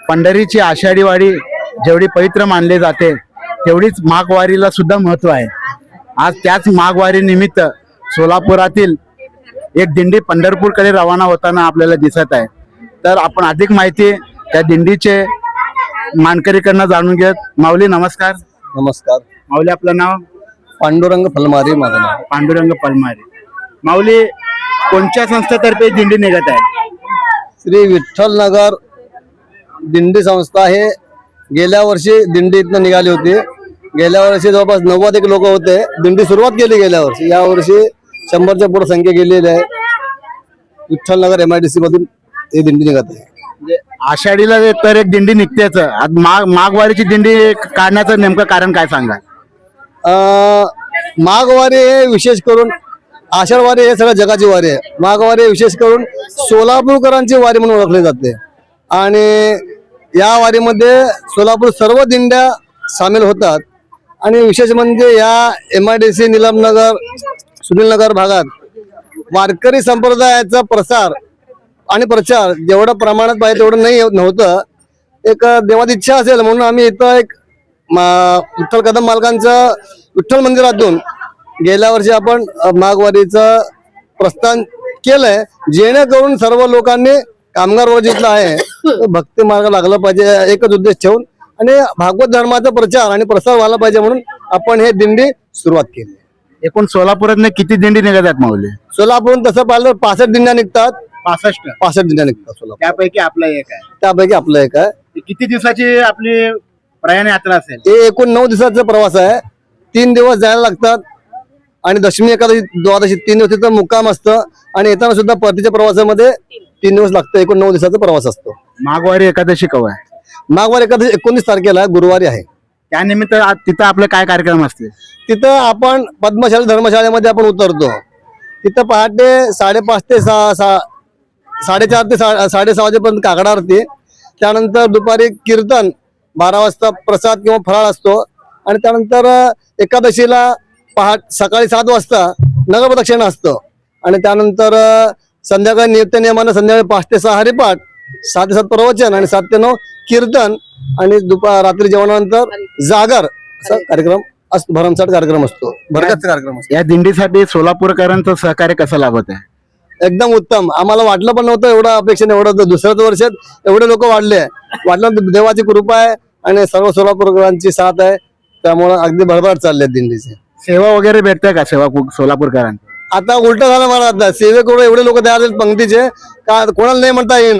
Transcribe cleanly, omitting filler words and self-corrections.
पंढरीची आषाढी वारी जेवढी पवित्र मानली जाते तेवढीच माघवारीला सुद्धा महत्व आहे। आज त्याच माघवारी निमित्त सोलापुरातील एक दिंडी पंढरपूरकडे रवाना होताना आपल्याला दिसत आहे। तर आपण अधिक माहिती त्या दिंडीचे मानकरीकडनं जाणून घेत। माऊली नमस्कार। नमस्कार। माऊली आपलं नाव? पांडुरंग फलमारे माझं नाव। पांडुरंग पलमारे। माऊली कोणत्या संस्थेतर्फे दिंडी निघत आहे? श्री विठ्ठल नगर दिंडी संस्था आहे। गेल्या वर्षी दिंडी इथनं निघाली होती। गेल्या वर्षी जवळपास 90 लोक होते। दिंडी सुरुवात केली गेल्या वर्षी। या वर्षी 100च्या पुढे संख्या गेलेली आहे। विठ्ठल नगर MIDC मधून ही दिंडी निघत आहे। आषाढीला तर एक दिंडी निघतेच, आज माघवारीची दिंडी काढण्याचं नेमकं कारण काय सांगा? माघवारी हे विशेष करून, आषाढ वारी हे सगळ्या जगाची वारी आहे। माघवारी विशेष करून सोलापूरकरांची वारी म्हणून ओळखली जाते आणि या वारीमध्ये सोलापूर सर्व दिंड्या सामील होतात। आणि विशेष म्हणजे या MIDC निलमनगर सुनीलनगर भागात वारकरी संप्रदायाचा प्रसार आणि प्रचार जेवढं प्रमाणात पाहिजे तेवढं नव्हतं। एक देवाची इच्छा असेल म्हणून आम्ही इथं एक विठ्ठल कदम मालकांचं विठ्ठल मंदिरातून गेल्या वर्षी आपण माघवारीचं प्रस्थान केलंय, जेणेकरून सर्व लोकांनी कामगार वर्ग जिथला आहे भक्ती मार्ग लागला पाहिजे एकच उद्देश ठेवून आणि भागवत धर्माचा प्रचार आणि प्रसार व्हायला पाहिजे म्हणून आपण हे दिंडी सुरुवात केली। एकूण सोलापुरात किती दिंडी निघत आहेत माऊली? सोलापूरहून तसं पाहिलं 65 दिंड्या निघतात। 65 दिंड्या निघतात सोलापूर। त्यापैकी आपला एक आहे। त्यापैकी आपलं एक आहे। किती दिवसाची आपली प्रयाण यात्रा असेल? हे एकूण 9 दिवसाचा प्रवास आहे। 3 दिवस जायला लागतात आणि दशमी एकादशी द्वादशी 3 दिवस तिथं मुक्काम असतं आणि येताना सुद्धा परतीच्या प्रवासामध्ये 3 दिवस लागतं। एकूण 9 दिवसाचा प्रवास असतो। माघवारी एकादशी केव्हा आहे? माघवारी एकादशी 19 तारखेला गुरुवारी आहे। त्यानिमित्त तिथं आपलं काय कार्यक्रम असते? तिथं आपण पद्मशाली धर्मशाळेमध्ये आपण उतरतो। तिथं पहाटे 5:30 ते 4:30 ते 6:30 वाजेपर्यंत काकडा आरती, त्यानंतर दुपारी कीर्तन, 12 वाजता प्रसाद किंवा फराळ असतो आणि त्यानंतर एकादशीला सकाळी 7 वाजता नगर प्रदक्षिणा असतं आणि त्यानंतर संध्याकाळी नित्य नियमानं संध्याकाळी 5 ते 6 हरिपाठ, 6 ते 7 प्रवचन आणि 7 ते 9 कीर्तन आणि रात्री जेवणानंतर जागर असा कार्यक्रम असतो। भरमसाठ कार्यक्रम असतो, भरगच्च कार्यक्रम असतो। या दिंडीसाठी सोलापूरकरांचं सहकार्य कसं लाभत आहे? एकदम उत्तम। आम्हाला वाटलं पण नव्हतं एवढं अपेक्षेने एवढं दुसऱ्याच वर्षात एवढे लोक वाढले। वाटलं देवाची कृपा आहे आणि सर्व सोलापूरकरांची साथ आहे, त्यामुळे अगदी भरभराट चालले दिंडीचे। सेवा वगैरे भेटते का सोलापूरकरांची? आता उलट झालं मला, आता सेवेकडे एवढे लोक तयार आहेत पंक्तीचे का कोणाला नाही म्हणता येईल।